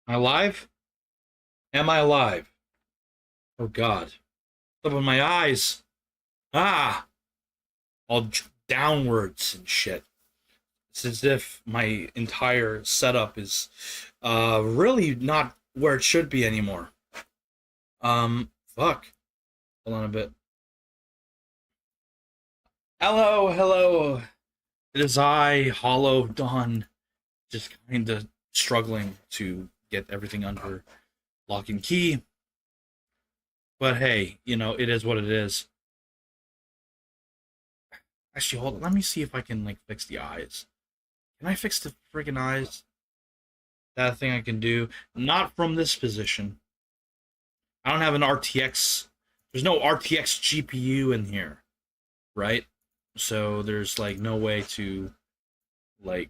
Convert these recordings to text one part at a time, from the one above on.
Am I alive? Am I alive? Oh God. Open my eyes. Ah! All downwards and shit. It's as if my entire setup is really not where it should be anymore. Fuck. Hold on a bit. Hello, hello. It is I, Hollow Dawn, just kinda struggling to get everything under lock and key. But hey, it is what it is. Actually, hold on. Let me see if I can like fix the eyes. Can I fix the freaking eyes? That thing I can do. Not from this position. I don't have an RTX. There's no RTX GPU in here, right? So there's like no way to like.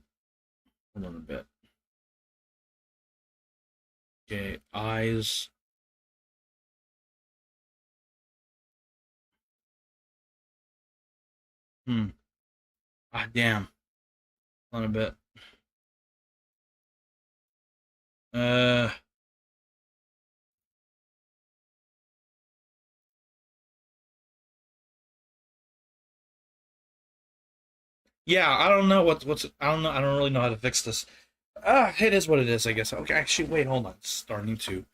Hold on a bit. Okay, eyes. Ah, damn. Hold on a bit. Uh. Yeah, I don't know what's I don't know. I don't really know how to fix this. It is what it is, I guess. Okay, actually, wait, hold on. It's starting to.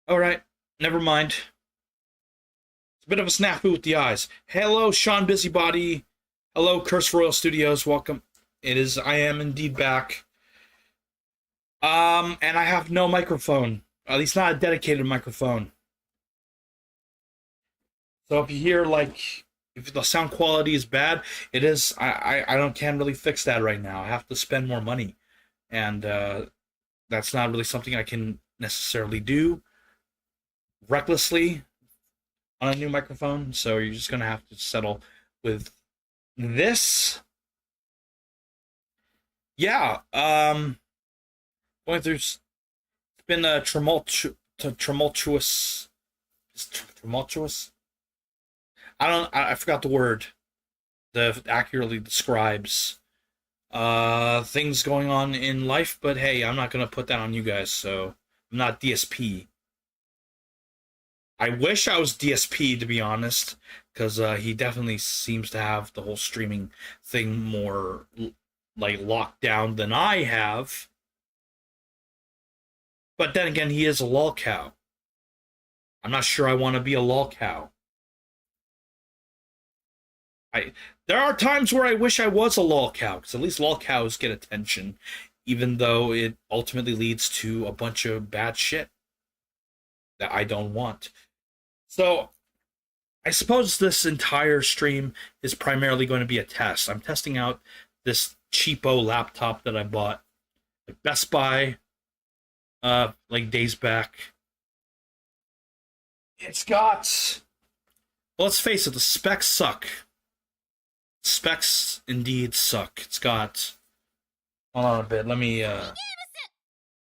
All right, never mind. It's a bit of a snafu with the eyes. Hello, Sean Busybody. Hello, Curse Royal Studios. Welcome. It is. I am indeed back. And I have no microphone. At least not a dedicated microphone. So if you hear like if the sound quality is bad, it is. I don't can't really fix that right now. I have to spend more money, and that's not really something I can necessarily do recklessly on a new microphone. So you're just gonna have to settle with this. Yeah. Going through. It's been a tumultuous. Tumultuous. I forgot the word that accurately describes things going on in life, but hey, I'm not gonna put that on you guys, so I'm not DSP. I wish I was DSP, to be honest, because he definitely seems to have the whole streaming thing more like locked down than I have. But then again, he is a lol cow. I'm not sure I want to be a lol cow. There are times where I wish I was a lol cow, because at least lol cows get attention, even though it ultimately leads to a bunch of bad shit that I don't want. So I suppose this entire stream is primarily going to be a test. I'm testing out this cheapo laptop that I bought at Best Buy, like days back. It's got, well, let's face it, the specs suck. Specs indeed suck. It's got, hold on a bit, let me,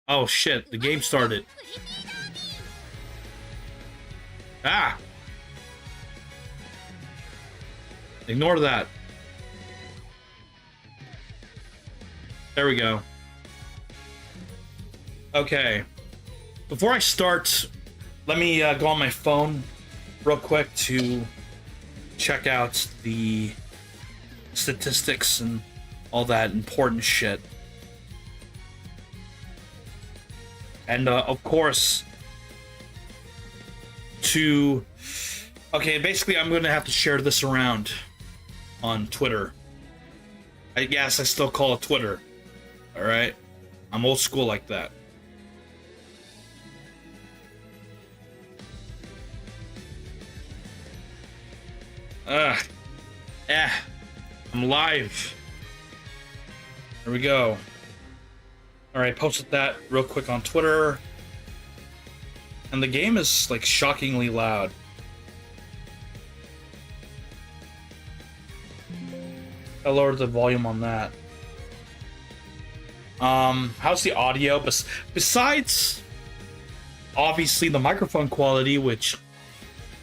oh shit, the game started. Ah! Ignore that. There we go. Okay. Before I start, let me go on my phone real quick to check out the statistics and all that important shit. And of course, okay, basically I'm going to have to share this around on Twitter. I guess I still call it Twitter. Alright? I'm old school like that. I'm live. There we go. Alright, posted that real quick on Twitter. And the game is like shockingly loud. I lowered the volume on that. How's the audio? Besides, obviously, the microphone quality, which,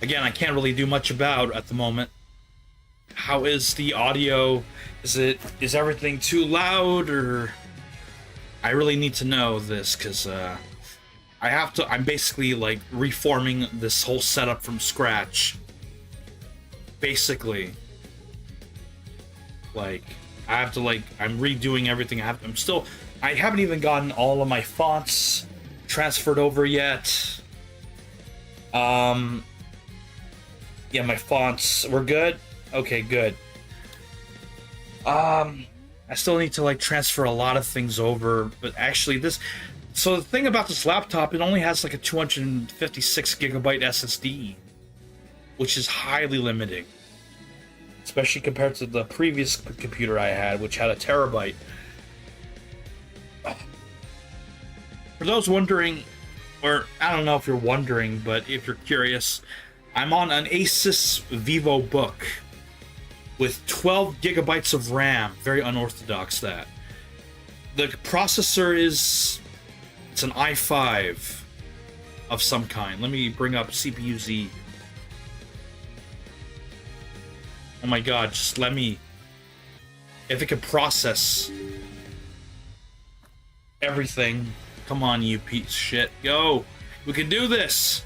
again, I can't really do much about at the moment. How is the audio? Is everything too loud, or I really need to know this because I have to. I'm basically like reforming this whole setup from scratch. Basically, like I have to like I'm redoing everything. I'm still. I haven't even gotten all of my fonts transferred over yet. Yeah, my fonts were good. Okay, good. I still need to like transfer a lot of things over, but actually this. So the thing about this laptop, it only has like a 256 gigabyte SSD, which is highly limiting, especially compared to the previous computer I had, which had a terabyte. For those wondering, or I don't know if you're wondering, but if you're curious, I'm on an Asus VivoBook with 12 gigabytes of RAM. Very unorthodox, that. The processor is... it's an i5 of some kind. Let me bring up CPU-Z. Oh my god, just let me... if it can process everything. Come on, you piece of shit. Go! We can do this!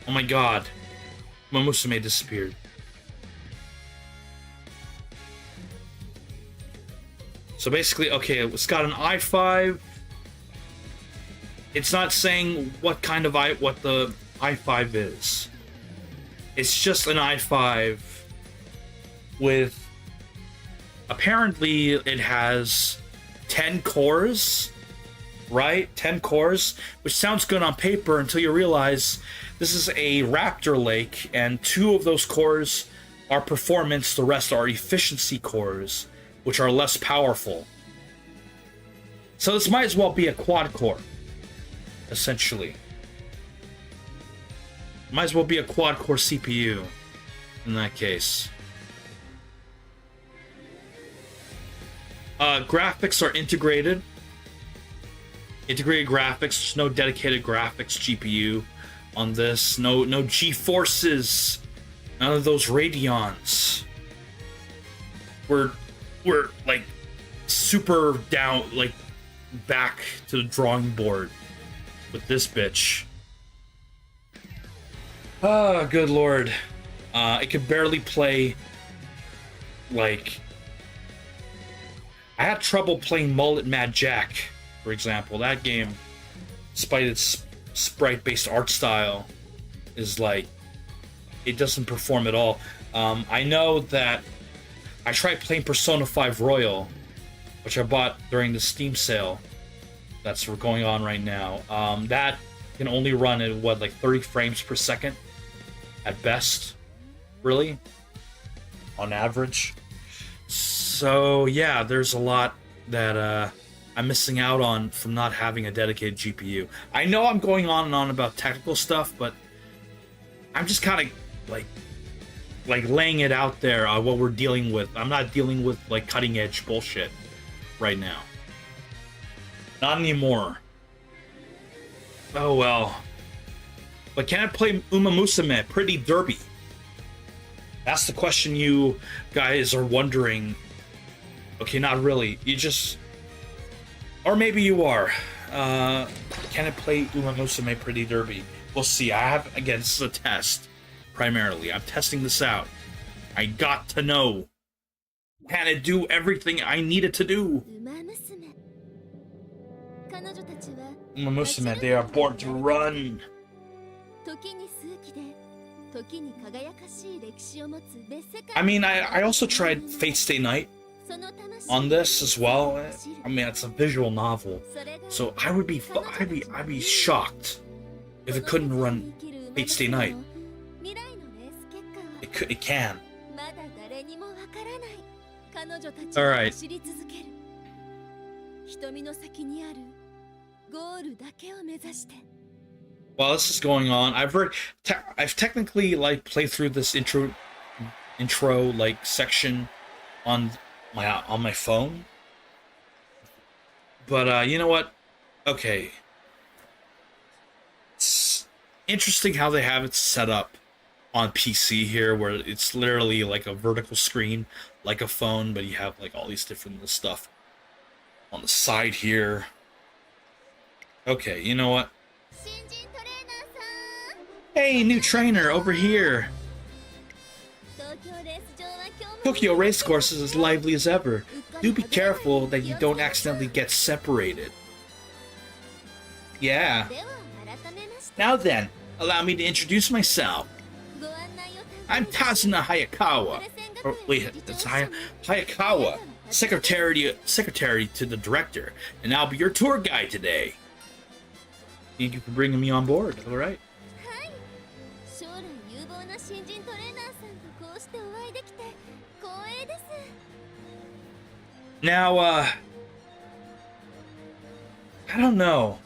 Oh my god. My Musume disappeared. So basically, okay, it's got an i5. It's not saying what kind of what the i5 is. It's just an i5 with... apparently it has 10 cores, right? 10 cores, which sounds good on paper until you realize this is a Raptor Lake, and 2 of those cores are performance, the rest are efficiency cores, which are less powerful. So this might as well be a quad core, essentially. Might as well be a quad core CPU in that case. Graphics are integrated. Integrated graphics. There's no dedicated graphics GPU on this. No G-forces. None of those Radeons. We're like super down, like back to the drawing board with this bitch. Oh, good lord. It could barely play, like... I had trouble playing Mullet Mad Jack, for example. That game, despite its sprite-based art style, is like... it doesn't perform at all. I know that I tried playing Persona 5 Royal, which I bought during the Steam sale that's going on right now. That can only run at, what, like 30 frames per second? At best? Really? On average? So, yeah, there's a lot that I'm missing out on from not having a dedicated GPU. I know I'm going on and on about technical stuff, but I'm just kind of, like laying it out there, what we're dealing with. I'm not dealing with, like, cutting-edge bullshit right now. Not anymore. Oh, well. But can I play Uma Musume Pretty Derby? That's the question you guys are wondering. Okay, not really. You just... or maybe you are. Can I play Uma Musume Pretty Derby? We'll see. I have... again, this is a test. Primarily. I'm testing this out. I got to know. Can it do everything I need it to do? Uma Musume, they are born to run. I mean, I also tried Fate Stay Night on this as well. I mean, it's a visual novel, so I'd be shocked if it couldn't run Fate Stay Night. It can. All right. While this is going on, I've technically like played through this intro like section on my phone. But you know what? Okay. It's interesting how they have it set up on PC here, where it's literally like a vertical screen, like a phone, but you have like all these different little stuff On the side here. Okay, you know what? Hey, new trainer, over here. Tokyo Racecourse is as lively as ever. Do be careful that you don't accidentally get separated. Yeah. Now then, allow me to introduce myself. I'm Tazuna Hayakawa. Or, wait, that's Hayakawa, secretary to the director, and I'll be your tour guide today. Thank you for bringing me on board. All right. Now, I don't know.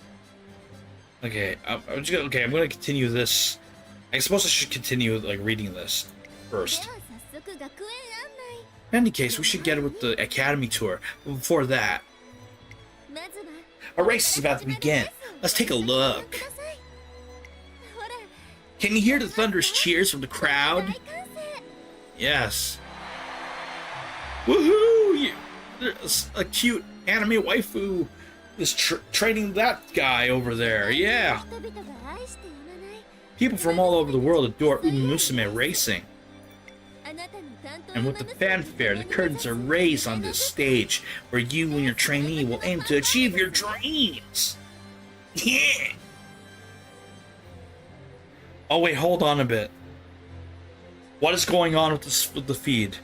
Okay, I'm gonna continue this. I suppose I should continue like reading this first. In any case, we should get it with the Academy tour. But before that, a race is about to begin. Let's take a look. Can you hear the thunderous cheers from the crowd? Yes. Woohoo! There's a cute anime waifu is training that guy over there. Yeah. People from all over the world adore Umamusume racing. And with the fanfare, the curtains are raised on this stage, where you and your trainee will aim to achieve your dreams. Yeah. Oh wait, hold on a bit. What is going on with this with the feed?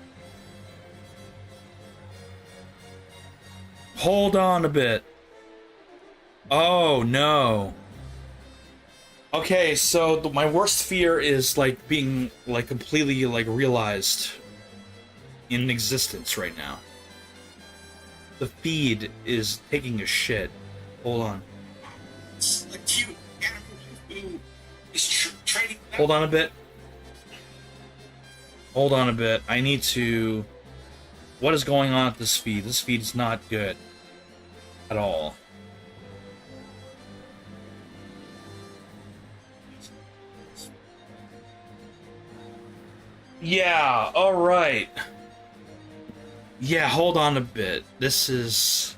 Hold on a bit. Oh no. Okay, so my worst fear is like being like completely like realized in existence right now. The feed is taking a shit. Hold on. Hold on a bit. Hold on a bit. I need to... What is going on with this feed? This feed is not good. At all. Yeah, alright. Yeah, hold on a bit. This is...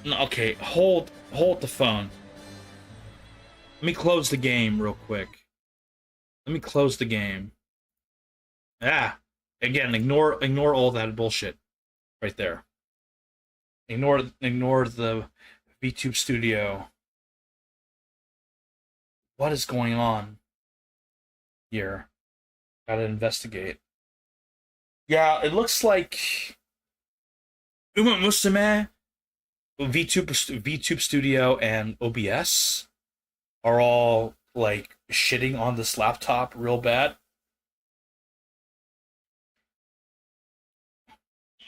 No, okay, hold the phone. Let me close the game real quick. Let me close the game. Ah, again, ignore all that bullshit right there. Ignore the VTube Studio. What is going on here? Gotta investigate. Yeah, it looks like Umamusume, VTube Studio, and OBS are all like shitting on this laptop real bad.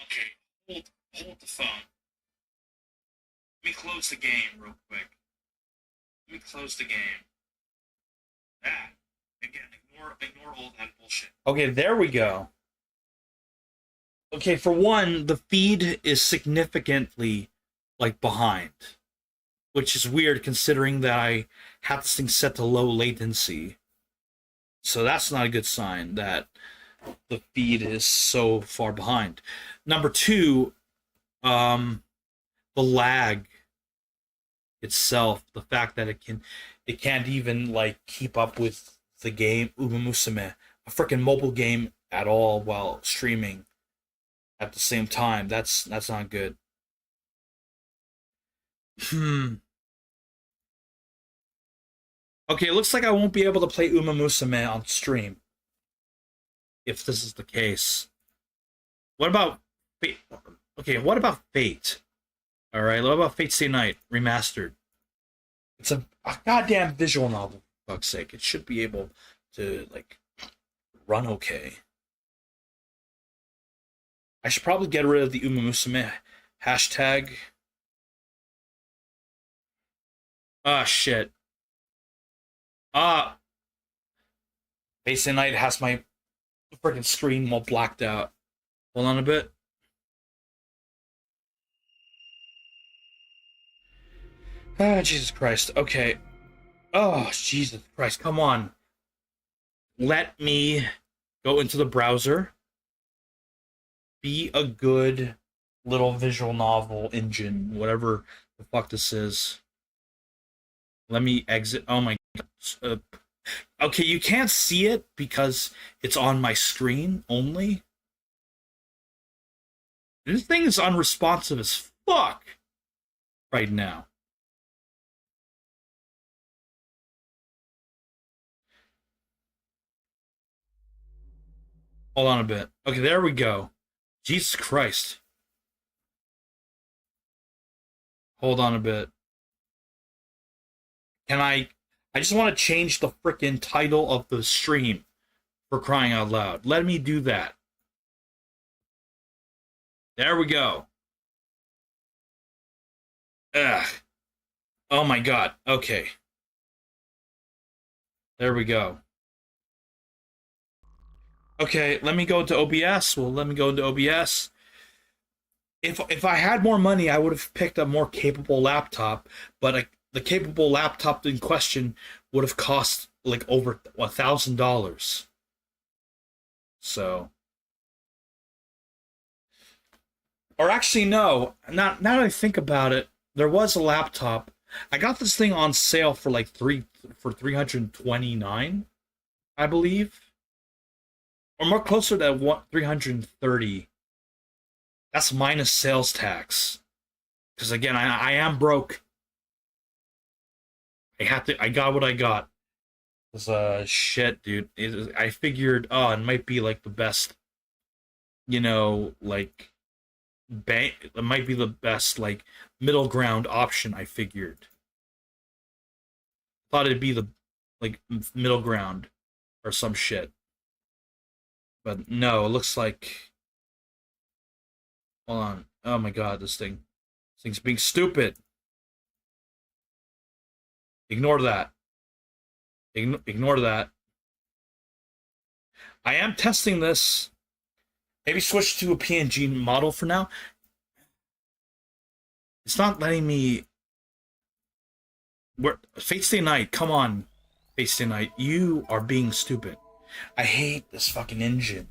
Okay, hold the phone. Let me close the game real quick. Let me close the game. Ah, again, ignore all that bullshit. Okay, there we go. Okay, for one, the feed is significantly like behind, which is weird considering that I have this thing set to low latency. So that's not a good sign that the feed is so far behind. Number two, the lag itself, the fact that it can't even like keep up with the game Umamusume, a freaking mobile game at all while streaming at the same time. That's not good. Okay, it looks like I won't be able to play Umamusume on stream if this is the case. What about Fate? Okay, what about Fate? All right, what about Fate Stay Night Remastered? It's a goddamn visual novel, for fuck's sake. It should be able to like run okay. I should probably get rid of the Umamusume hashtag. Ah, shit. Fate Stay Night has my freaking screen all blacked out. Hold on a bit. Ah, Jesus Christ. Okay. Oh, Jesus Christ. Come on. Let me go into the browser. Be a good little visual novel engine, whatever the fuck this is. Let me exit. Oh my god. Okay, you can't see it because it's on my screen only. This thing is unresponsive as fuck right now. Hold on a bit. Okay, there we go. Jesus Christ. Hold on a bit. Can I just want to change the freaking title of the stream for crying out loud. Let me do that. There we go. Ugh. Oh my god. Okay. There we go. Okay, let me go to OBS. Well, let me go into OBS. If I had more money, I would have picked a more capable laptop, but the capable laptop in question would have cost like over $1,000. So, or actually, no. Not now that I think about it, there was a laptop. I got this thing on sale for like 329, I believe, or more closer to 330. That's minus sales tax. Because again, I am broke. I got what I got. Cause shit, dude. I figured, oh, it might be like the best, like bank. It might be the best like middle ground option. I figured. Thought it'd be the like middle ground or some shit. But no, it looks like. Hold on. Oh my god, this thing's being stupid. Ignore that. Ignore that. I am testing this. Maybe switch to a PNG model for now. It's not letting me. Fate Stay Night, come on, Fate Stay Night. You are being stupid. I hate this fucking engine.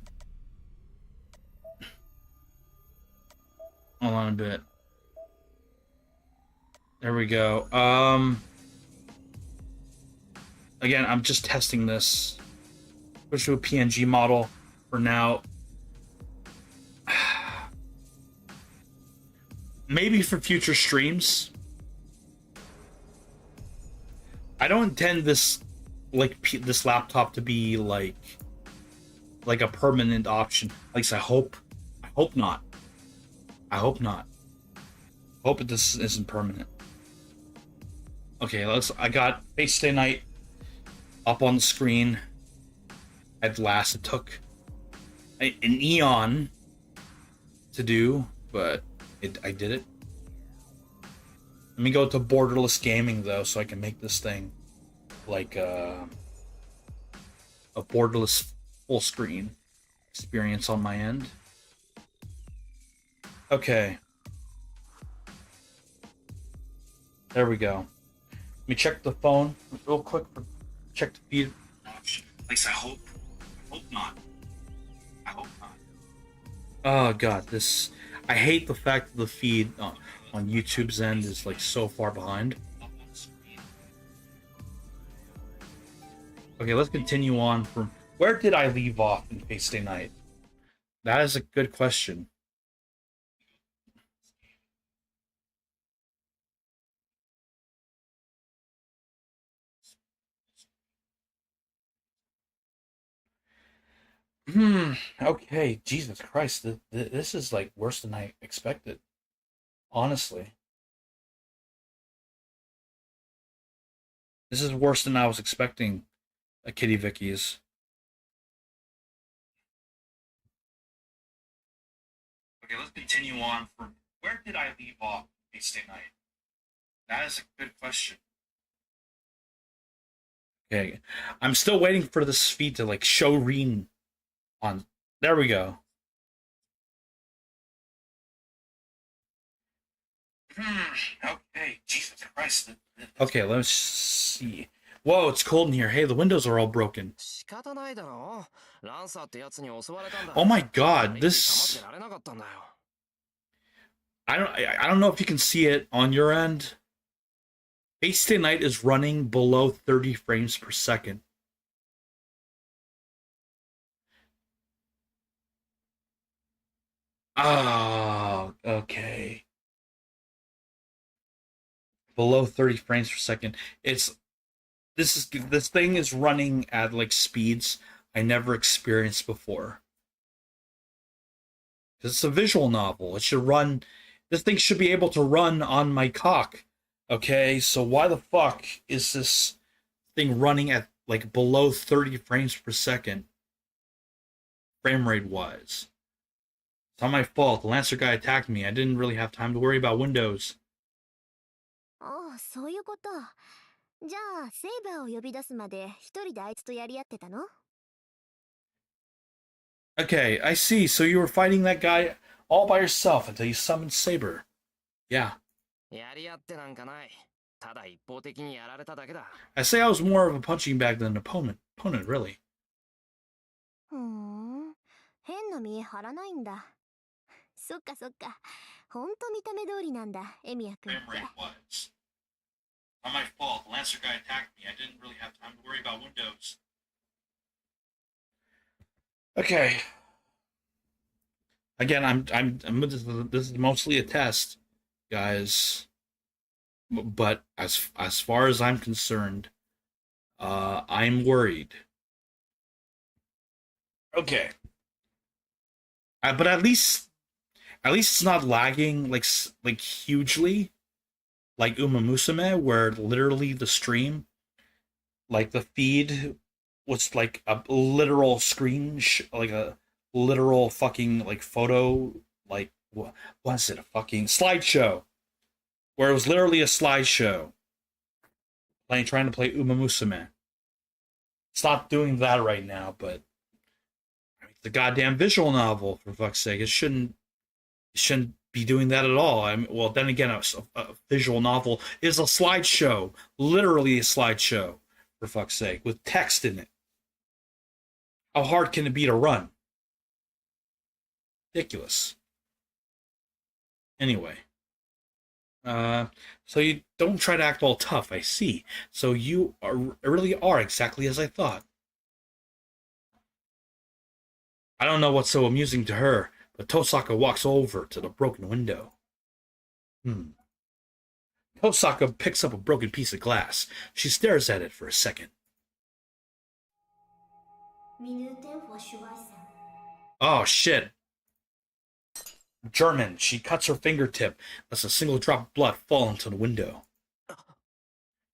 Hold on a bit. There we go. Again, I'm just testing this. Switch to a PNG model for now. Maybe for future streams. I don't intend this this laptop to be like a permanent option. At least I hope not. I hope not. Hope this isn't permanent. Okay, I got Fate Stay Night up on the screen. At last, it took an eon to do, but I did it. Let me go to borderless gaming though, so I can make this thing like a borderless full screen experience on my end. Okay. There we go. Let me check the phone real quick. Check the feed. At least I hope not. I hope not. Oh god, this. I hate the fact that the feed on YouTube's end is like so far behind. Okay, let's continue on from where did I leave off in Fate Stay Night? That is a good question. Okay, Jesus Christ, this is like worse than I expected. Honestly, this is worse than I was expecting. A Kitty Vicky's. Okay, let's continue on from where did I leave off Fate Stay Night? That is a good question. Okay, I'm still waiting for this feed to like show Reen on. There we go. Okay, Jesus Christ. Okay, let's see. Whoa, it's cold in here. Hey, the windows are all broken. Oh my god, this. I don't know if you can see it on your end. Fate Stay Night is running below 30 frames per second. Oh, okay. Below 30 frames per second. This thing is running at like speeds I never experienced before. It's a visual novel. It should run. This thing should be able to run on my cock. Okay, so why the fuck is this thing running at like below 30 frames per second, frame rate wise? It's not my fault. The Lancer guy attacked me. I didn't really have time to worry about Windows. ああ、そういうこと。じゃあ、セイバーを呼び出すまで一人であいつとやり合ってたの？ Okay, I see. So you were fighting that guy all by yourself until you summoned Saber. Yeah. やり合ってなんかない。ただ一方的にやられただけだ。I say I was more of a punching bag than an opponent, really. ふーん。変な見え張らないんだ。そっかそっか。ほんと見た目通りなんだ、エミヤ君って。Frame rate was. Not my fault. The Lancer guy attacked me. I didn't really have time to worry about Windows. Okay. Again, this is mostly a test, guys. But as far as I'm concerned, I'm worried. Okay. But at least it's not lagging like hugely, like Uma Musume, where literally the stream, like the feed, was like a literal like a literal fucking like photo, like what was it, a fucking slideshow, where it was literally a slideshow, trying to play Uma Musume. It's not doing that right now, but I mean, the goddamn visual novel, for fuck's sake, it shouldn't be doing that at all. I mean, well, then again, a visual novel is a slideshow, literally a slideshow, for fuck's sake, with text in it. How hard can it be to run? Ridiculous. Anyway. So you don't try to act all tough, I see. So you really are exactly as I thought. I don't know what's so amusing to her, but Tosaka walks over to the broken window. Tosaka picks up a broken piece of glass. She stares at it for a second. Oh, shit. German. She cuts her fingertip, lets a single drop of blood fall into the window.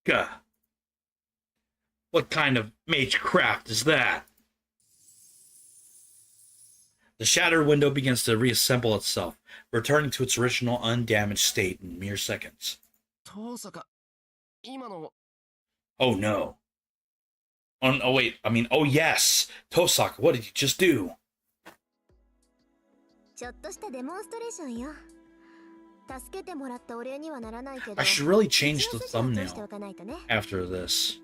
Gah. What kind of magecraft is that? The shattered window begins to reassemble itself, returning to its original undamaged state in mere seconds. 遠坂、今の。Oh no. Oh wait, oh yes! Tosaka, what did you just do? ちょっとしたデモンストレーションよ。助けてもらったお礼にはならないけど。I should really change the thumbnail after this.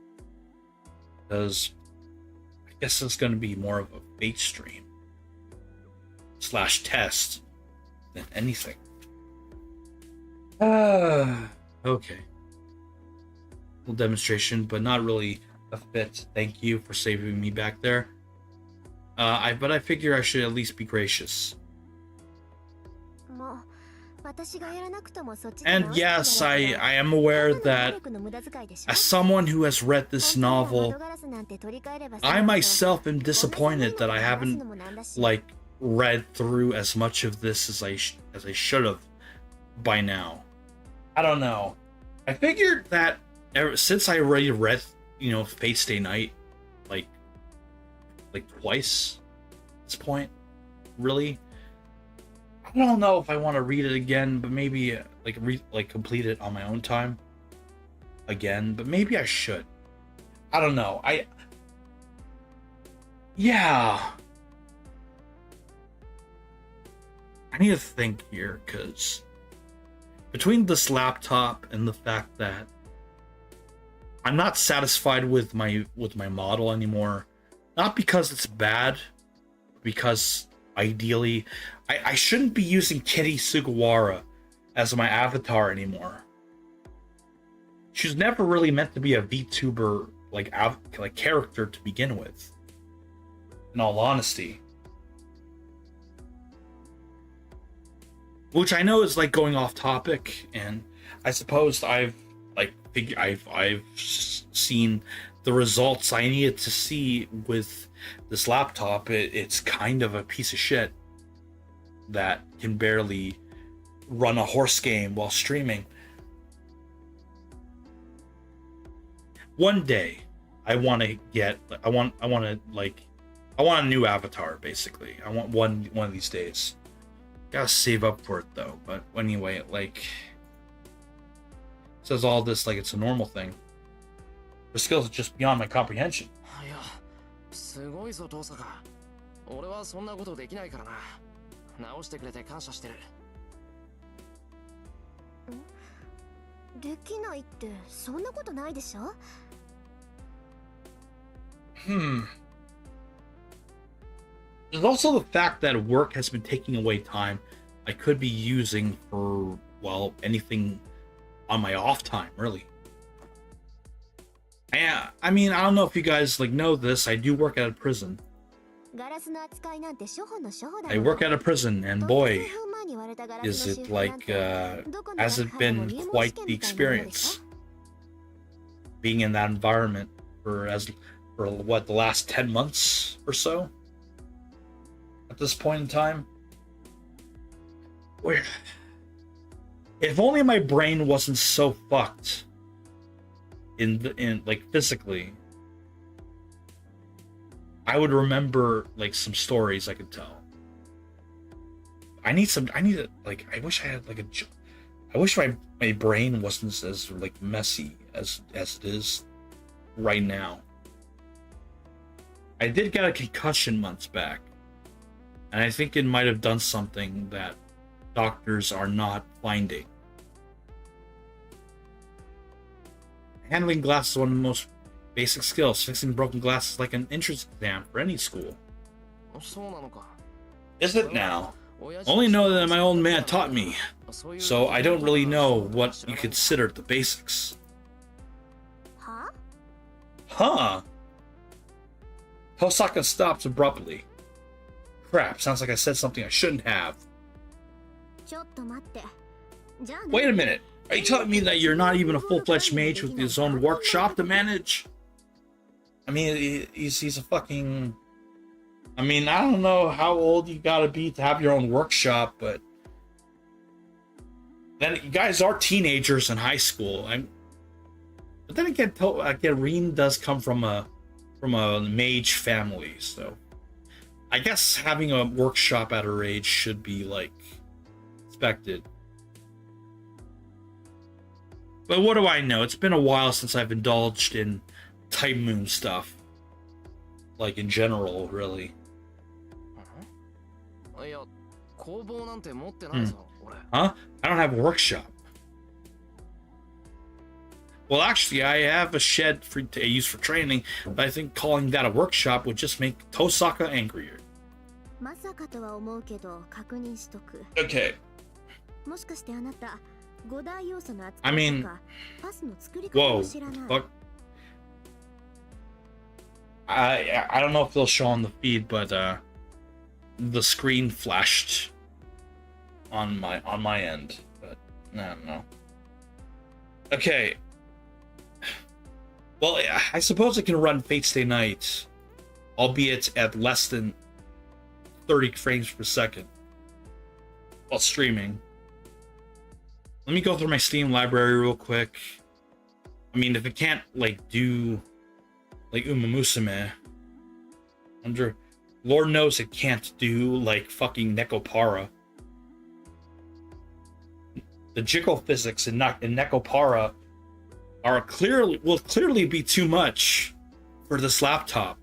Because I guess it's going to be more of a bait stream. / test than anything. Okay. Little demonstration, but not really a fit. Thank you for saving me back there. But I figure I should at least be gracious. And yes, I am aware that as someone who has read this novel, I myself am disappointed that I haven't read through as much of this as I should have by now. I don't know. I figured that since I already read, Fate Stay Night like twice at this point, really. I don't know if I want to read it again, but maybe complete it on my own time again, but maybe I should. I don't know. Yeah. I need to think here, because between this laptop and the fact that I'm not satisfied with my model anymore, not because it's bad, because ideally I shouldn't be using Kitty Sugawara as my avatar anymore. She's never really meant to be a VTuber like character to begin with. In all honesty, which I know is like going off topic, and I suppose I've seen the results I needed to see with this laptop. It's kind of a piece of shit that can barely run a horse game while streaming. One day, I want a new avatar. Basically, I want one of these days. Gotta save up for it though. But anyway, like, it says all this like it's a normal thing. The skills are just beyond my comprehension. いや、すごいぞ、遠坂。俺はそんなことできないからな。直してくれて感謝してる。できないってそんなことないでしょ。There's also the fact that work has been taking away time I could be using for, well, anything on my off time, really. Yeah, I mean, I don't know if you guys like know this. I do work at a prison. I work at a prison, and boy, is it like, has it been quite the experience being in that environment for what, the last 10 months or so at this point in time. Where, if only my brain wasn't so fucked in like physically, I would remember like some stories I could tell. I wish I had like I wish my brain wasn't as like messy as it is right now. I did get a concussion months back, and I think it might have done something that doctors are not finding. Handling glass is one of the most basic skills. Fixing broken glass is like an entrance exam for any school. Is it now? Only know that my old man taught me, so I don't really know what you consider the basics. Huh? Tosaka stops abruptly. Crap, sounds like I said something I shouldn't have. Wait a minute. Are you telling me that you're not even a full-fledged mage with his own workshop to manage? I mean, he's a fucking... I mean, I don't know how old you gotta be to have your own workshop, but... Then you guys are teenagers in high school. But then again, Reen does come from a mage family, so... I guess having a workshop at her age should be, like, expected. But what do I know? It's been a while since I've indulged in Type Moon stuff. Like, in general, really. Huh? I don't have a workshop. Well, actually, I have a shed to use for training, but I think calling that a workshop would just make Tosaka angrier. Okay. I mean, whoa, fuck. I don't know if they'll show on the feed, but the screen flashed on my end, but I don't know. Okay. Well, I suppose I can run Fate Stay Night, albeit at less than 30 frames per second while streaming. Let me go through my Steam library real quick. I mean, if it can't, like, do, like, Uma Musume, Lord knows it can't do, like, fucking Nekopara. The jiggle physics in Nekopara will clearly be too much for this laptop.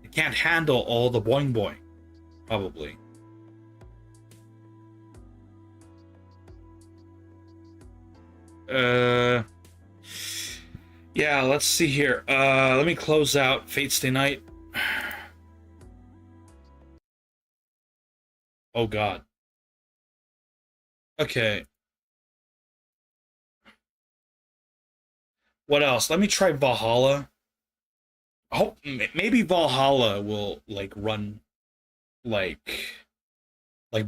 It can't handle all the boing boing, probably. Yeah, let's see here. Let me close out Fate Stay Night. Oh god. Okay. What else? Let me try Valhalla. I hope maybe Valhalla will like run like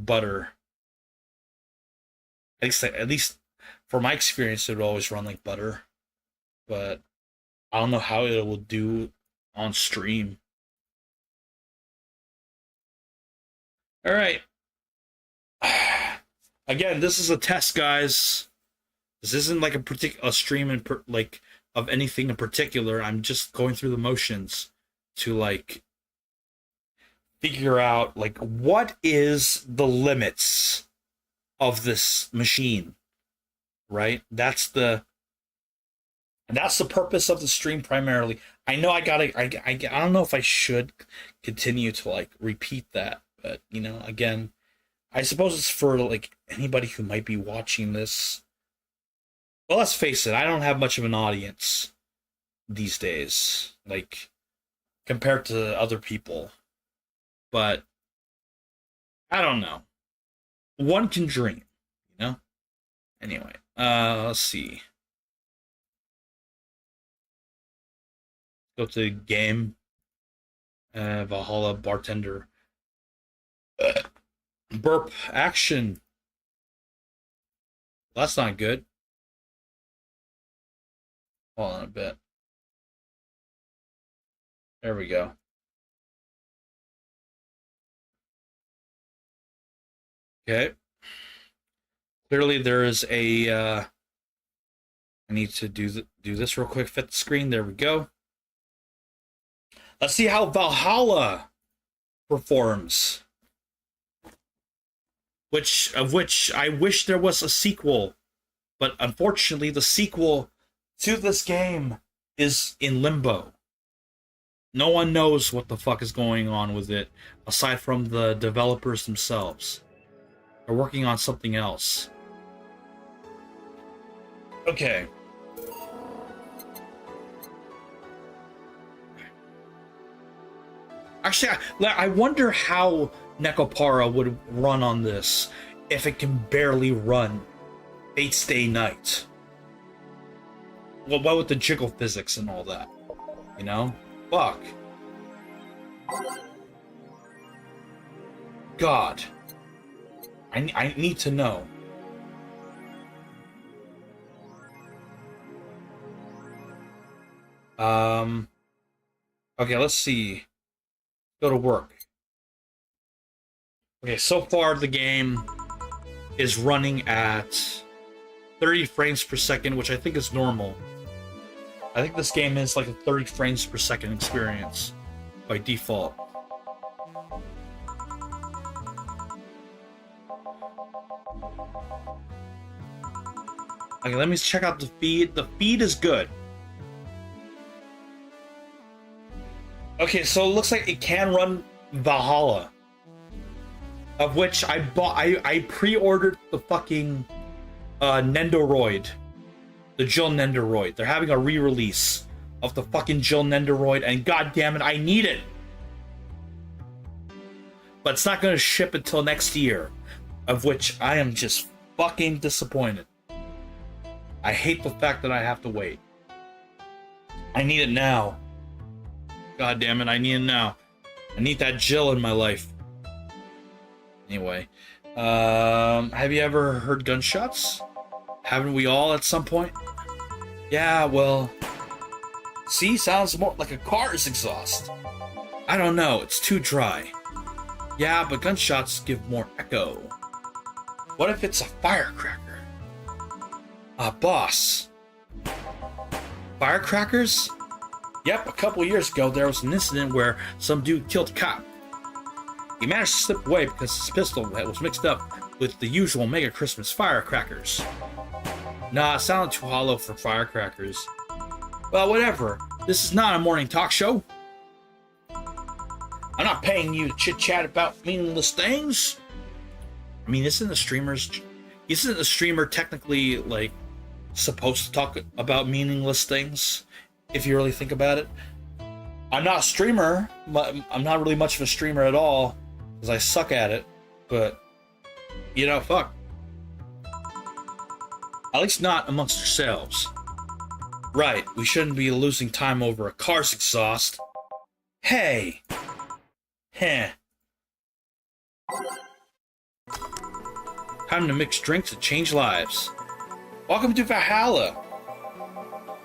butter. At least for my experience, it would always run like butter. But I don't know how it will do on stream. All right. Again, this is a test, guys. This isn't like a stream like of anything in particular. I'm just going through the motions to like figure out like what is the limits of this machine, right? That's the purpose of the stream primarily. I know I don't know if I should continue to like repeat that, but you know, again, I suppose it's for like anybody who might be watching this. Well, let's face it, I don't have much of an audience these days, like compared to other people. But I don't know. One can dream, you know? Anyway, let's see. Go to game. Valhalla bartender. Burp action. That's not good. Hold on a bit. There we go. Okay. Clearly there is a I need to do this real quick. Fit the screen. There we go. Let's see how Valhalla performs. Which I wish there was a sequel, but unfortunately the sequel to this game is in limbo. No one knows what the fuck is going on with it aside from the developers themselves. They're working on something else. Okay. Actually, I wonder how Nekopara would run on this if it can barely run Fate's Day Night. Well, what with the jiggle physics and all that? You know? Fuck. God. I need to know. Okay, let's see. Go to work. Okay, so far the game is running at 30 frames per second, which I think is normal. I think this game is like a 30 frames per second experience by default. Okay, let me check out the feed. The feed is good. Okay, so it looks like it can run Valhalla. Of which I pre-ordered the fucking Nendoroid. The Jill Nendoroid. They're having a re-release of the fucking Jill Nendoroid, and goddamn it, I need it! But it's not gonna ship until next year. Of which I am just fucking disappointed. I hate the fact that I have to wait. I need it now. God damn it, I need it now. I need that Jill in my life. Anyway, have you ever heard gunshots? Haven't we all at some point? Yeah, well, see, sounds more like a car's exhaust. I don't know, it's too dry. Yeah, but gunshots give more echo. What if it's a firecracker? Boss. Firecrackers? Yep, a couple years ago there was an incident where some dude killed a cop. He managed to slip away because his pistol was mixed up with the usual Mega Christmas firecrackers. Nah, it sounded too hollow for firecrackers. Well, whatever. This is not a morning talk show. I'm not paying you to chit-chat about meaningless things. I mean, isn't a streamer technically, like, supposed to talk about meaningless things? If you really think about it. I'm not a streamer. I'm not really much of a streamer at all. Because I suck at it. But, you know, fuck. At least not amongst yourselves. Right, we shouldn't be losing time over a car's exhaust. Hey! Heh. Time to mix drinks and change lives. Welcome to Valhalla.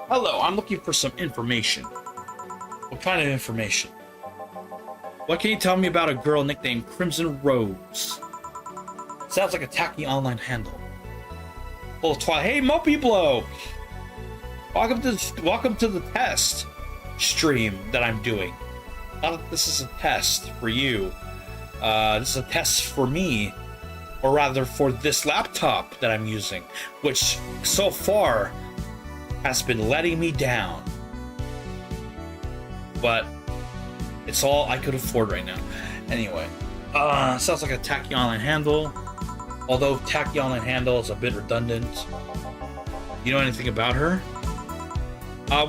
Hello, I'm looking for some information. What kind of information? What can you tell me about a girl nicknamed Crimson Rose? Sounds like a tacky online handle. Full of twilight. Hey, Mopey Bloke! Welcome to the test stream that I'm doing. Not that this is a test for you. This is a test for me, or rather for this laptop that I'm using, which so far has been letting me down. But it's all I could afford right now. Anyway, sounds like a tacky online handle. Although tacky online handle is a bit redundant. You know anything about her?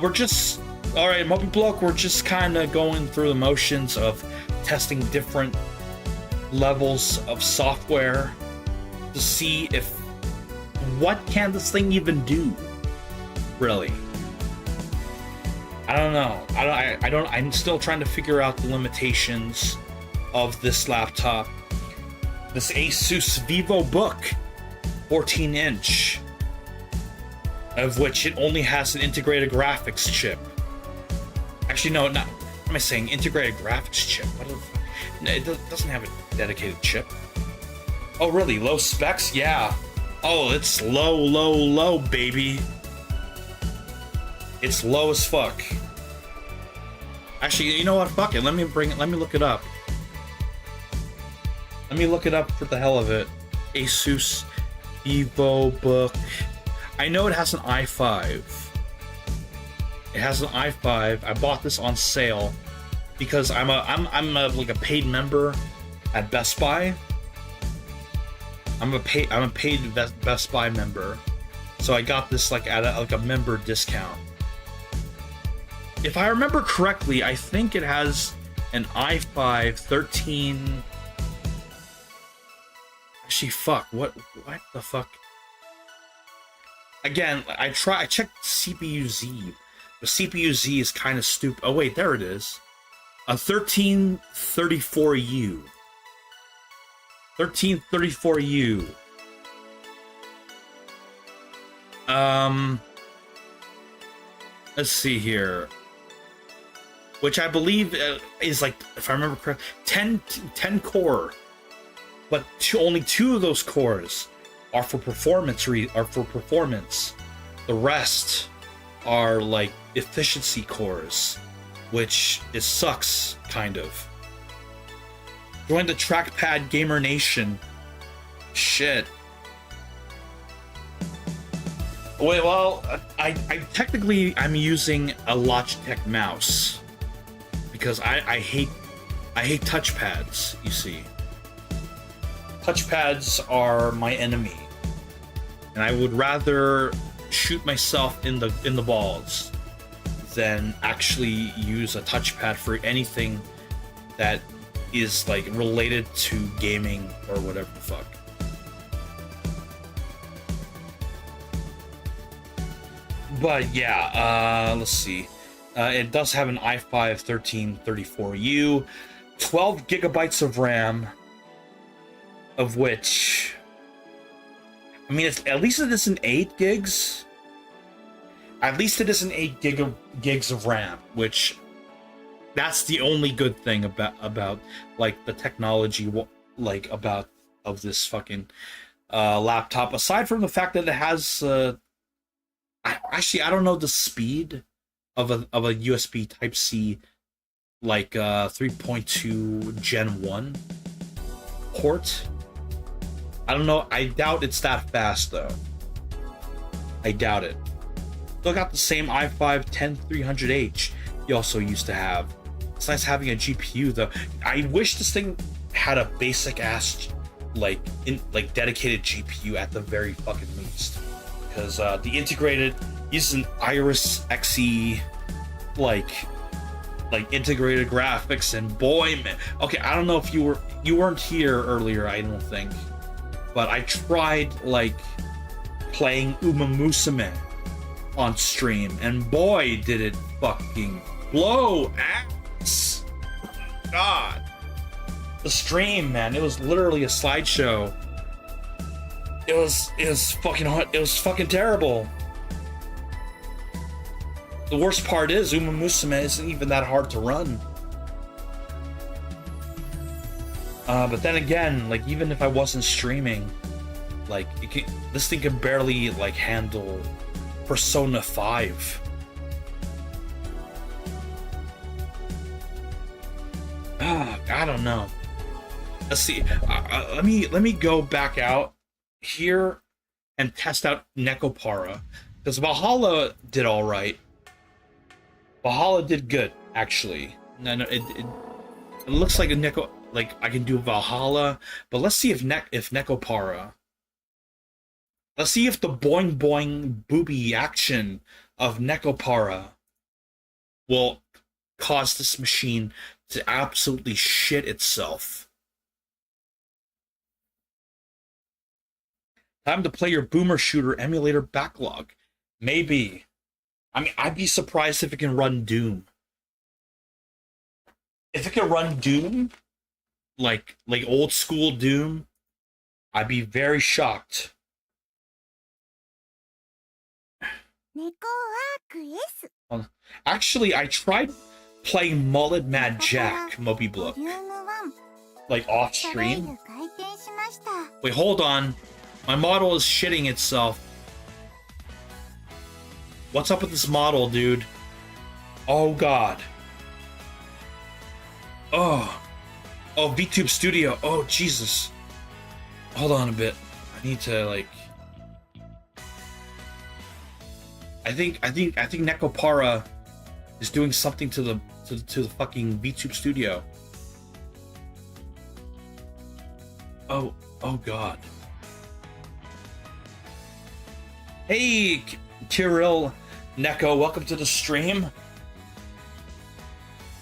We're just... Alright, Mopey Bloke, we're just kind of going through the motions of testing different levels of software to see if... What can this thing even do? Really? I don't know. I'm still trying to figure out the limitations of this laptop. This Asus VivoBook 14-inch, of which it only has an integrated graphics chip. Actually, no, not. What am I saying? Integrated graphics chip? What the fuck? No, it doesn't have a dedicated chip. Oh, really? Low specs? Yeah. Oh, it's low, baby. It's low as fuck. Actually, you know what? Fuck it. Let me look it up. Let me look it up for the hell of it. Asus VivoBook. I know it has an i5. It has an i5. I bought this on sale because I'm like a paid member at Best Buy. I'm a paid Best Buy member, so I got this like at a member discount. If I remember correctly, I think it has an i5 13. Actually, fuck. What the fuck? Again, I checked CPU-Z. The CPU-Z is kind of stupid. Oh wait, there it is. A 1334U. 1334U. Let's see here. Which I believe is like, if I remember correctly, 10 core. But only 2 of those cores are for performance. The rest are like efficiency cores, which sucks, kind of. Join the Trackpad Gamer Nation. Shit. Wait, well, I technically I'm using a Logitech mouse because I hate touchpads. You see, touchpads are my enemy, and I would rather shoot myself in the balls than actually use a touchpad for anything that is like related to gaming or whatever the fuck. But yeah, let's see. It does have an i5 1334U, 12 gigabytes of RAM, of which, I mean, at least it isn't 8 gigs. At least it isn't 8 gigs of RAM, which that's the only good thing about like the technology, like of this fucking laptop. Aside from the fact that it has, actually I don't know the speed of a USB Type C, like 3.2 Gen 1 port. I don't know. I doubt it's that fast though. I doubt it. Still got the same i5 10300H you also used to have. It's nice having a GPU though. I wish this thing had a basic ass dedicated GPU at the very fucking least, because the integrated uses an Iris Xe like integrated graphics, and boy man, okay, I don't know if you weren't here earlier, I don't think, but I tried like playing Uma Musume on stream, and boy, did it fucking blow ass. God. The stream, man, it was literally a slideshow. It was fucking hot. It was fucking terrible. The worst part is Uma Musume isn't even that hard to run. But then again, like, even if I wasn't streaming, like, this thing can barely, like, handle Persona 5. I don't know. Let's see. Let me go back out here and test out Nekopara, because Valhalla did all right. Valhalla did good, actually. No, it looks like a Neko. Like, I can do Valhalla, but let's see if Nekopara. Let's see if the boing boing booby action of Nekopara will cause this machine to absolutely shit itself. Time to play your boomer shooter emulator backlog. Maybe. I mean, I'd be surprised if it can run Doom. If it can run Doom, like old school Doom, I'd be very shocked. Actually, I tried playing Mullet Mad Jack Moby Blook, like off stream. Wait, hold on. My model is shitting itself. What's up with this model, dude? Oh god. Oh, VTube Studio. Oh, Jesus. Hold on a bit. I need to, like... I think Nekopara is doing something to the fucking VTube Studio. Oh god. Hey, Kirill Neko, welcome to the stream.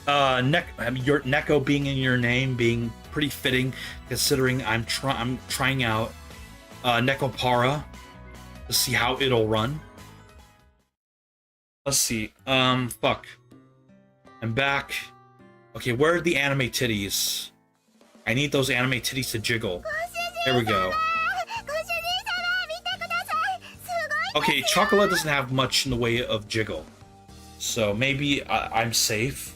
Your Neko being in your name being pretty fitting, considering I'm trying out Nekopara to see how it'll run. Let's see. Fuck. I'm back. Okay, where are the anime titties? I need those anime titties to jiggle. There we go. Okay, Chocolate doesn't have much in the way of jiggle, so maybe I'm safe.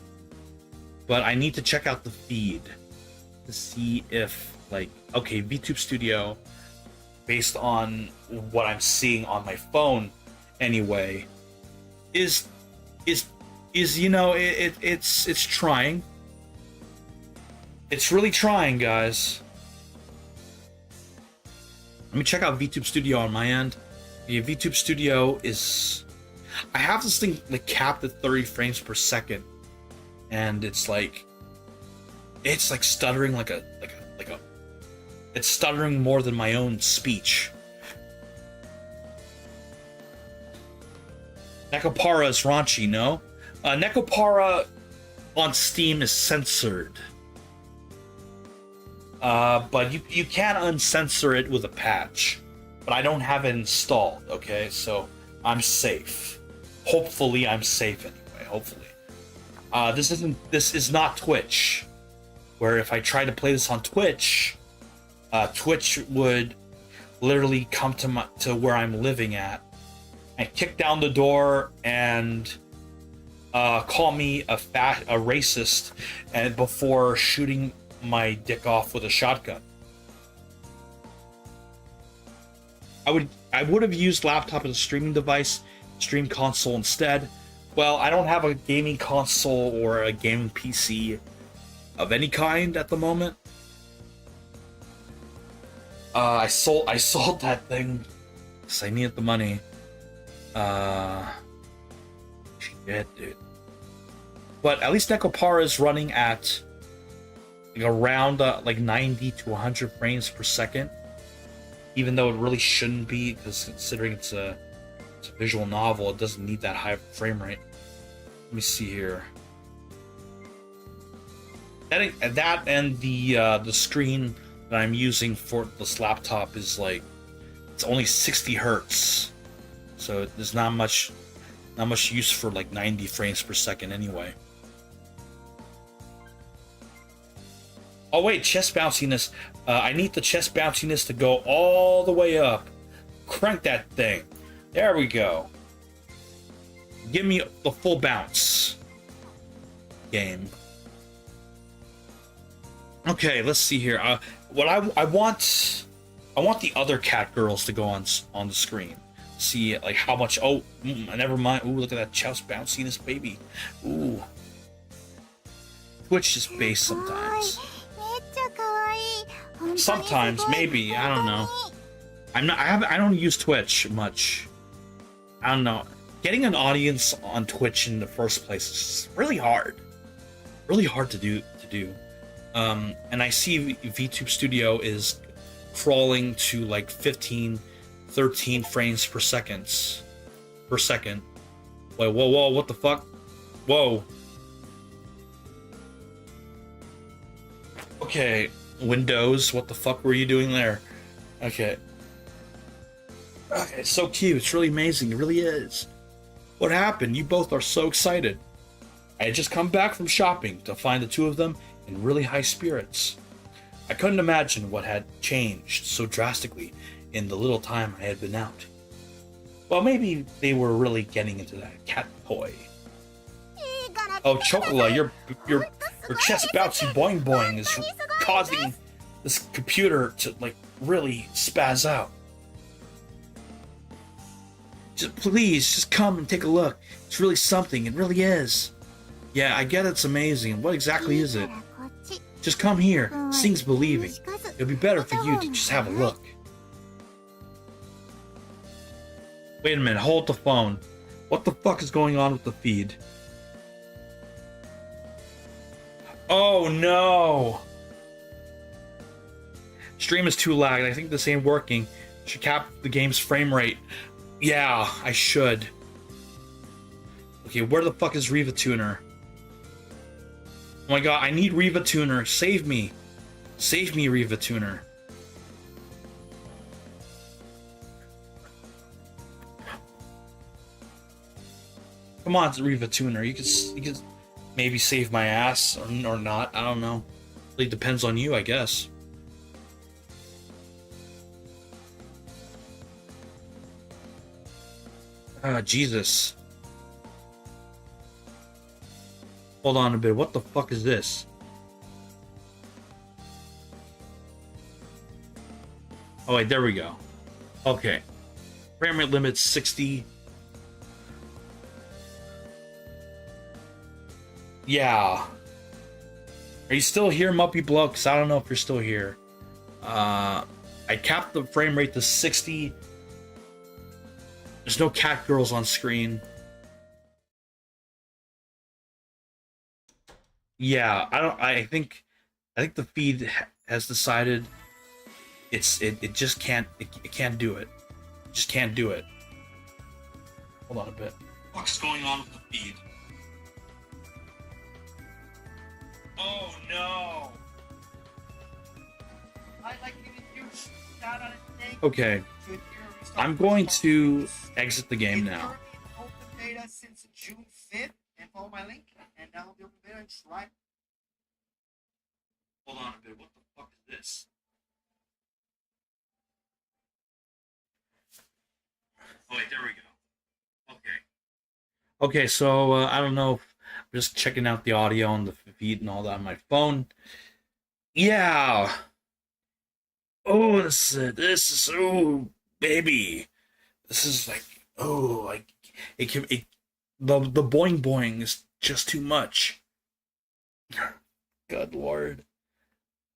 But I need to check out the feed to see if, like, okay, VTube Studio, based on what I'm seeing on my phone, anyway, is you know, it's trying. It's really trying, guys. Let me check out VTube Studio on my end. Yeah, VTube Studio is... I have this thing like capped at 30 frames per second, and it's like stuttering like a it's stuttering more than my own speech. Nekopara is raunchy, no? Nekopara on Steam is censored. But you can uncensor it with a patch. But I don't have it installed, okay? So I'm safe. Hopefully I'm safe anyway, hopefully. This is not Twitch, where if I tried to play this on Twitch, Twitch would literally come to where I'm living at and kick down the door and call me a racist, and before shooting my dick off with a shotgun. I would have used laptop as a streaming device, stream console instead. Well, I don't have a gaming console or a gaming PC of any kind at the moment. I sold that thing because I needed the money. Shit, dude. But at least Nekopara is running at like around like 90 to 100 frames per second. Even though it really shouldn't be, because considering it's a visual novel, it doesn't need that high of a frame rate. Let me see here. That and the screen that I'm using for this laptop is like It's only 60 hertz, so there's not much use for like 90 frames per second anyway. Oh wait, chest bounciness. I need the chest bounciness to go all the way up. Crank that thing. There we go. Give me the full bounce. Game. Okay, let's see here. What I want the other cat girls to go on the screen. See like how much. Oh, never mind. Ooh, look at that chest bounciness, baby. Ooh. Twitch is based sometimes. Sometimes, maybe, I don't know. I don't use Twitch much. I don't know. Getting an audience on Twitch in the first place is really hard. Really hard to do. And I see VTube Studio is crawling to like 15, 13 frames per second. Wait, whoa, what the fuck? Whoa. Okay, Windows, what the fuck were you doing there? Okay. Okay, it's so cute. It's really amazing. It really is. What happened? You both are so excited. I had just come back from shopping to find the two of them in really high spirits. I couldn't imagine what had changed so drastically in the little time I had been out. Well, maybe they were really getting into that cat toy. Oh, Chocola, your chest bouncy boing boing is causing this computer to like really spaz out. Please, just come and take a look. It's really something. It really is. Yeah, I get it's amazing. What exactly is it? Just come here. Seeing's believing. It'll be better for you to just have a look. Wait a minute. Hold the phone. What the fuck is going on with the feed? Oh no! Stream is too lagged. I think this ain't working. Should cap the game's frame rate. Yeah, I should. Okay, where the fuck is Riva Tuner? Oh my god, I need Riva Tuner. Save me. Save me, Riva Tuner. Come on, Riva Tuner. You could maybe save my ass or not. I don't know. Really depends on you, I guess. Jesus. Hold on a bit. What the fuck is this? Oh wait, there we go. Okay. Frame rate limit 60. Yeah. Are you still here, Muppy Blow? Because I don't know if you're still here. I capped the frame rate to 60. There's no cat girls on screen. Yeah, I think the feed has decided it just can't do it. It just can't do it. Hold on a bit. What's going on with the feed? Oh no! Okay. I'm going to exit the game now. Open beta since June 5th, and follow my link, and download the open beta and just live. Hold on a bit. What the fuck is this? Oh wait, there we go. Okay. Okay, so I don't know. I'm just checking out the audio and the feed and all that on my phone. Yeah. Oh, this is oh baby. This is like oh like the boing boing is just too much. Good lord.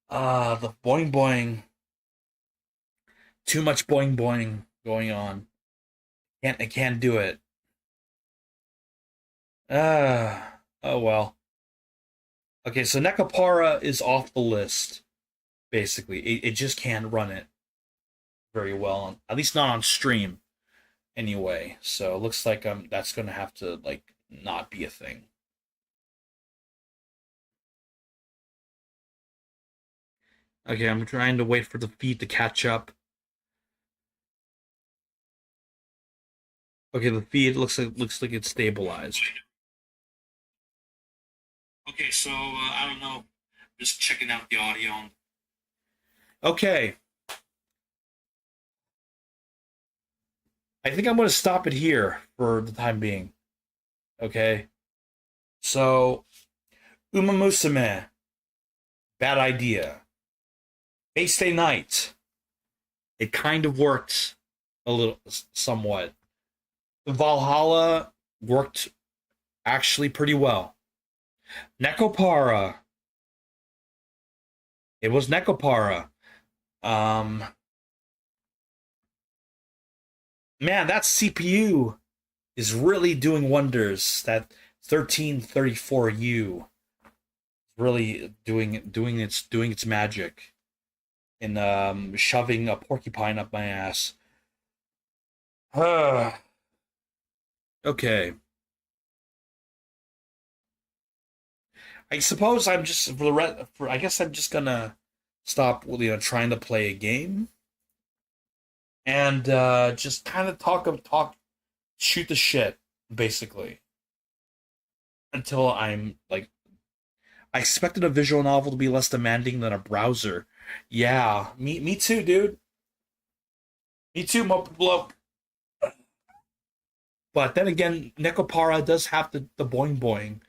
The boing boing. Too much boing boing going on. I can't do it. Oh well. Okay, so Nekapara is off the list. Basically, it just can't run it very well, at least not on stream. Anyway, so it looks like that's gonna have to like not be a thing. Okay, I'm trying to wait for the feed to catch up. Okay, the feed looks like it's stabilized. Okay, so I don't know. Just checking out the audio. Okay, I think I'm going to stop it here for the time being. Okay, so Uma Musume, bad idea. Base Day Night, it kind of worked a little, somewhat. Valhalla worked actually pretty well. Nekopara, it was Nekopara. Um, man, that CPU is really doing wonders. That 1334U really doing its magic in shoving a porcupine up my ass. Okay. I suppose I'm just for the I guess I'm just gonna stop, trying to play a game and just kind of shoot the shit, basically, until I'm like. I expected a visual novel to be less demanding than a browser. Yeah, me too, dude. Me too, Mope Bloke. But then again, Nekopara does have the boing boing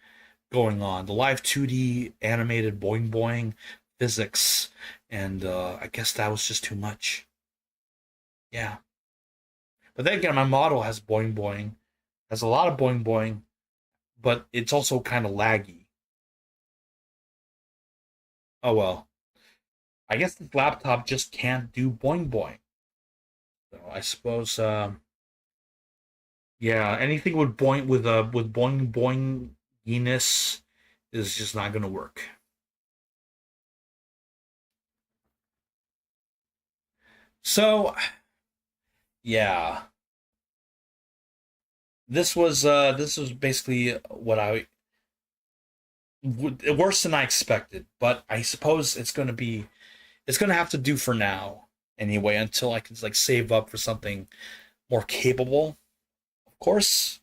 going on, the live 2D animated boing boing physics, and I guess that was just too much. Yeah. But then again, my model has boing boing, has a lot of boing boing, but it's also kind of laggy. Oh well. I guess this laptop just can't do boing boing. So I suppose, yeah, anything with boing boinginess is just not gonna work. So yeah, this was basically what worse than I expected, but I suppose it's gonna have to do for now anyway until I can like save up for something more capable. Of course,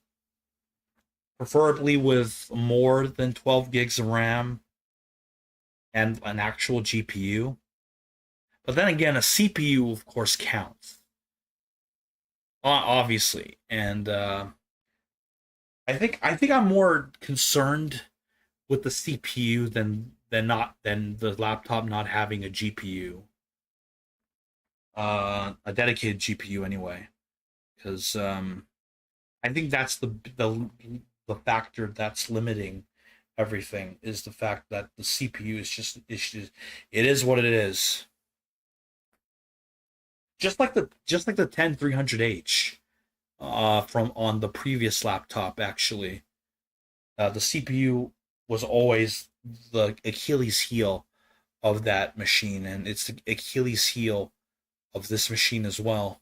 preferably with more than 12 gigs of RAM and an actual GPU. But then again, a CPU of course counts, obviously, and I think I'm more concerned with the CPU than the laptop not having a GPU, a dedicated GPU anyway, because I think that's the factor that's limiting everything is the fact that the CPU it is what it is. Just like the 10300H from on the previous laptop actually. The CPU was always the Achilles heel of that machine, and it's the Achilles heel of this machine as well.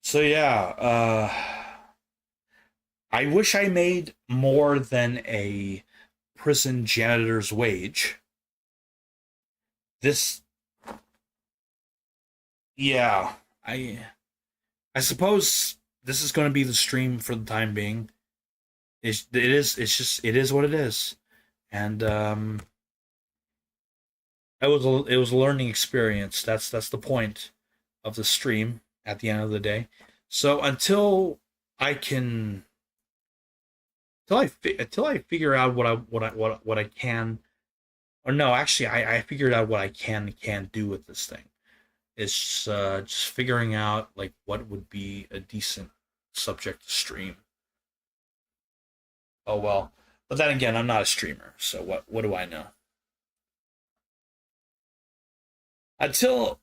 So yeah, I wish I made more than a prison janitor's wage. This, yeah, I suppose this is going to be the stream for the time being. It is what it is, and it was a learning experience. That's the point of the stream at the end of the day. So I can until I figure out what I can, or no, actually I figured out what I can and can't do with this thing. It's just figuring out like what would be a decent subject to stream. Oh well, but then again, I'm not a streamer, so what do I know? Until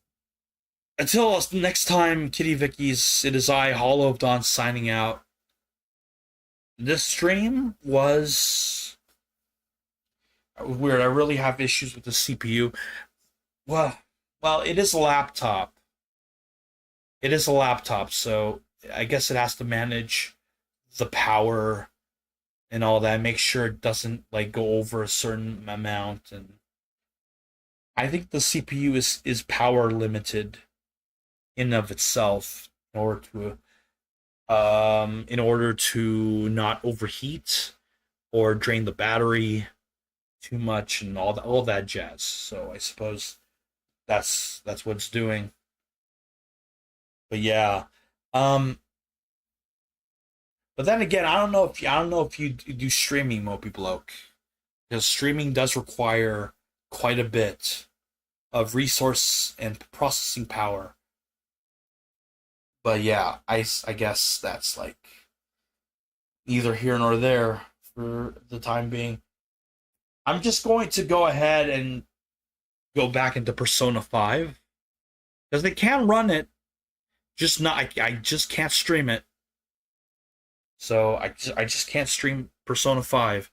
until next time, Kitty Vickies, it is I, Hollow of Dawn, signing out. This stream was weird. I really have issues with the CPU. Well, well, it is a laptop. It is a laptop, so I guess it has to manage the power and all that. Make sure it doesn't like go over a certain amount, and I think the CPU is power limited in of itself in order to not overheat or drain the battery too much and all that jazz. So I suppose that's what it's doing. But yeah, um, but then again, I don't know if you do streaming, Moby Bloke, because streaming does require quite a bit of resource and processing power. But yeah, I guess that's like neither here nor there for the time being. I'm just going to go ahead and go back into Persona 5 because they can run it, just not. I just can't stream it. So I just can't stream Persona 5.